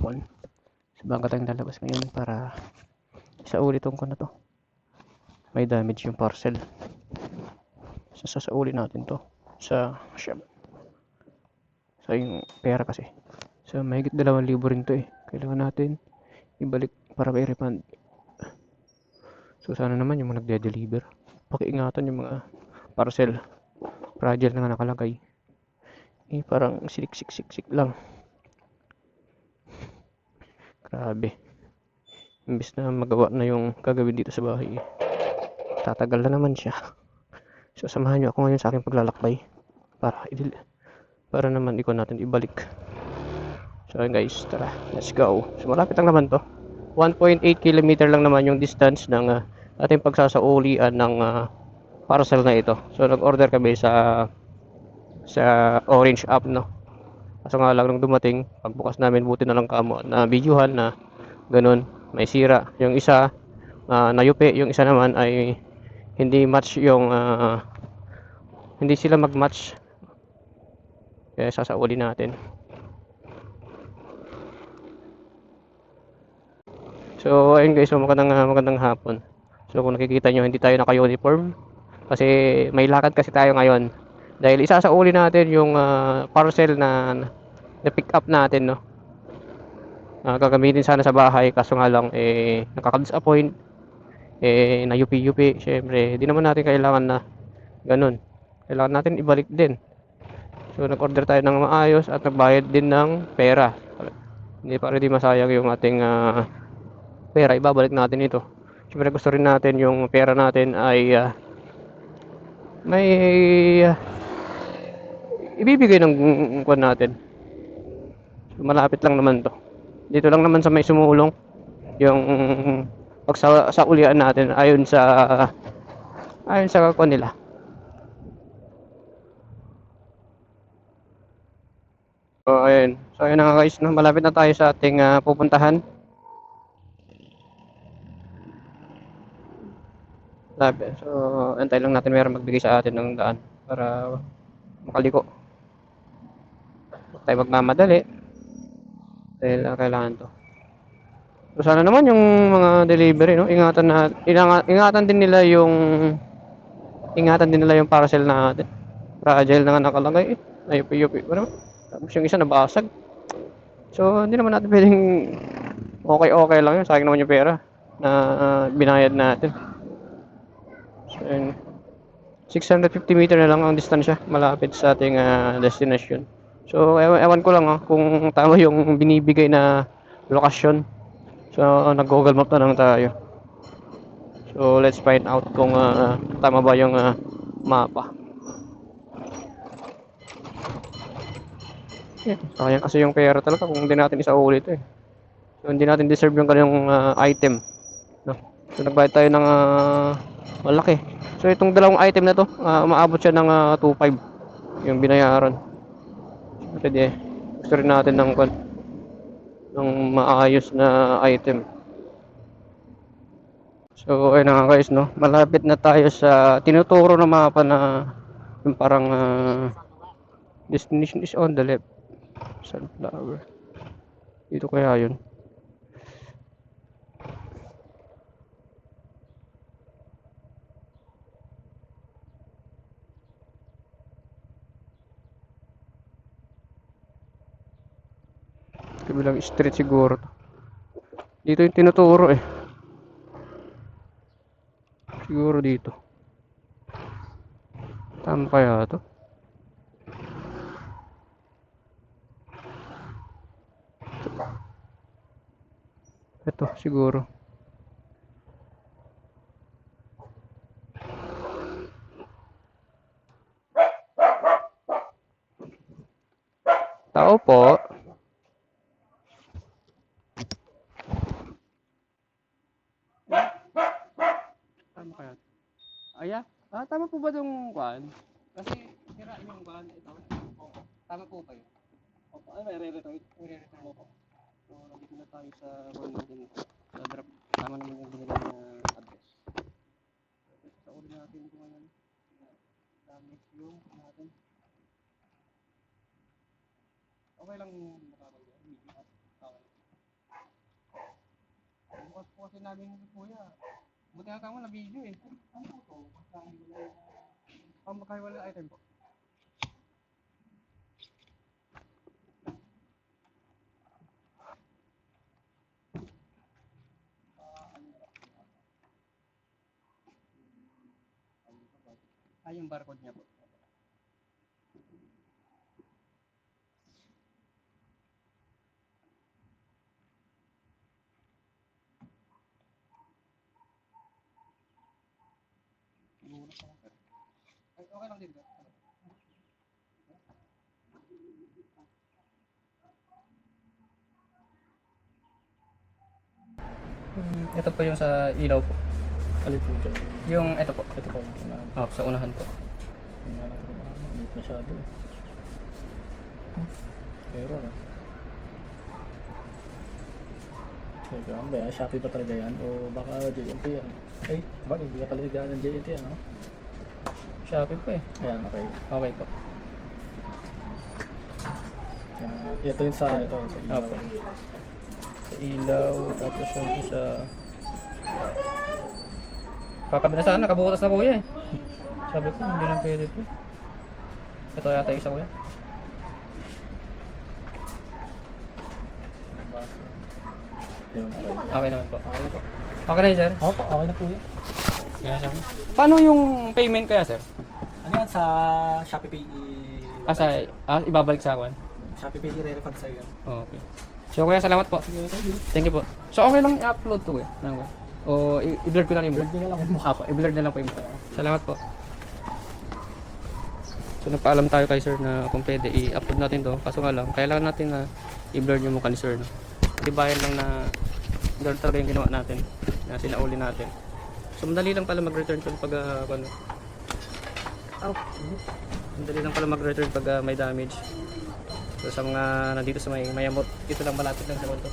One. Sa bangka tayong lalabas ngayon para isaulitin ko na to. May damage yung parcel. Sasauli natin to sa shop. Sa yung pera kasi. So mahigit 2,000 rin to eh. Kailangan natin ibalik para i-refund. So sana naman yung mga nagde-deliver, pakiingatan yung mga parcel. Fragile na nga nakalagay. Eh parang siksik lang. Grabe. Imbis na magawa na yung gagawin dito sa bahay, tatagal na naman siya. So samahan nyo ako ngayon sa aking paglalakbay para naman natin ibalik. So ayun guys, tara, let's go. So malapit lang naman to. 1.8 km lang naman yung distance ng ating pagsasaulian ng parcel na ito. So nag-order kami sa Orange app, no. Kaso nga lang nung dumating, pagbukas namin, buti na lang kamo na videohan na ganun, may sira. Yung isa nayupi, yung isa naman ay hindi match yung hindi sila mag-match. Kaya sasauli natin. So ayun guys, so magandang hapon. So kung nakikita nyo, hindi tayo naka-uniform kasi may lakad kasi tayo ngayon. Dahil isasauli natin yung parcel na pick up natin, no. Gagamitin sana sa bahay kaso nga lang nakaka-disappoint, nayupi-yupi. Syempre, hindi naman natin kailangan na ganun. Kailangan natin ibalik din. So nag-order tayo ng maayos at nagbayad din ng pera. Hindi para di masayang yung ating pera, ibabalik natin ito. Siyempre gusto rin natin yung pera natin ay may ibibigay ng kuwan natin. So, malapit lang naman to. Dito lang naman sa may sumulong yung sa ulian natin ayon sa kuwan nila. So ayun. So ayun na nga guys, no? Malapit na tayo sa ating pupuntahan. Lapit. So antay lang natin meron magbigay sa atin ng daan para makaliko. Huwag tayo magmamadali dahil kailangan to. So sana naman yung mga delivery, no, ingatan din nila yung parcel natin. Fragile na nga nakalagay eh. Ayupi-yupi pa naman. Tapos yung isa nabasag. So hindi naman natin pwedeng okay lang yun. Sayang naman yung pera na binayad natin. So yun. 650 meter na lang ang distansya malapit sa ating destination. So ewan ko lang kung tama yung binibigay na lokasyon. So nag-Google Map na lang tayo. So let's find out kung tama ba yung mapa. Yeah, sayang kasi yung pera talaga kung hindi natin isauli ito eh. So hindi natin deserve yung kanyang item, no? So nagbayad tayo ng malaki. So itong dalawang item na to, umaabot siya ng 2.5 yung binayaran. Pwede gusto rin natin ng maayos na item. So ayun na nga guys, no. Malapit na tayo sa tinuturo ng mapa na yung parang destination is on the left. Sunflower. Dito kaya yun. Kabilang street siguro. Dito yung tinuturo eh. Siguro dito. Tama kaya to? Ito siguro. Tao po. Tama kaya? Aya? Tama po ba itong kwan? Kasi sira yung kwan ito. Opo. Tama po kayo. Opo. Ay, re-return mo po. So, nandito na tayo sa kwan natin. Sa drop. Tama naman yung binigay na address. Sa uli natin ito ngayon. Damage yung natin. Okay lang nakakal yan. Bukas po kasi namin kuya. Buti nga kamo na video eh. Ano po? Makahiwalay item po. Yung barcode niya po. Okay lang din ba? Ito po yung sa ilaw po. Alin po dyan? Yung ito po. Ito po. Sa unahan po. Hindi masyado. Pero na. Teka, ano ba yan? Shopee pa talaga yan? O baka JNT yan? Ay, bakit hindi ka pala higaan ng JNT yan, no? Shopee po eh. Ayan, okay. Okay po. Ito yung sa ilaw. Opo. Sa ilaw, tapos yung isa. Kakabila sana, nakabukas na kuya eh. Sabi ko, hindi lang pwede po. Ito yata yung isa kuya. Yun, okay. Okay naman po. Okay po. Okay na yun, sir? Opo, okay na po yan. Kaya sir. Paano yung payment kaya, sir? Ano yan? Sa Shopee Pay Ibabalik sa akin? Shopee Pay i-refund sa'yo yan. Okay. So kuya, salamat po. Thank you po. So okay lang i-upload to kuya? O i-blur ko na yung Blurred nyo na lang yung mukha po. i-blur na lang po yung mukha. Salamat po. So nagpaalam tayo kay sir na kung pwede i-upload natin to. Kaso nga lang, kailangan natin na i-blur yung mukha ni sir. No? Tibayan lang na blur talaga yung ginawa natin. Na sinauli natin. So madali lang pala mag-return pag ano. Madali lang pala mag-return pag may damage. So sa mga nandito sa may Mayamot, dito lang malapit lang sa kanto.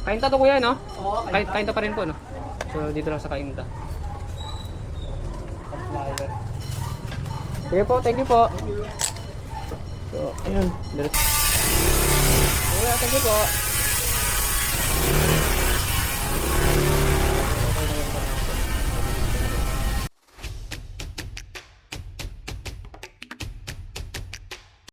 Kainta to kuya, no? Oo, Kainta pa rin po, no? So dito lang sa Kainta. Sige po, thank you po. So, ayun. Kuya, thank you po.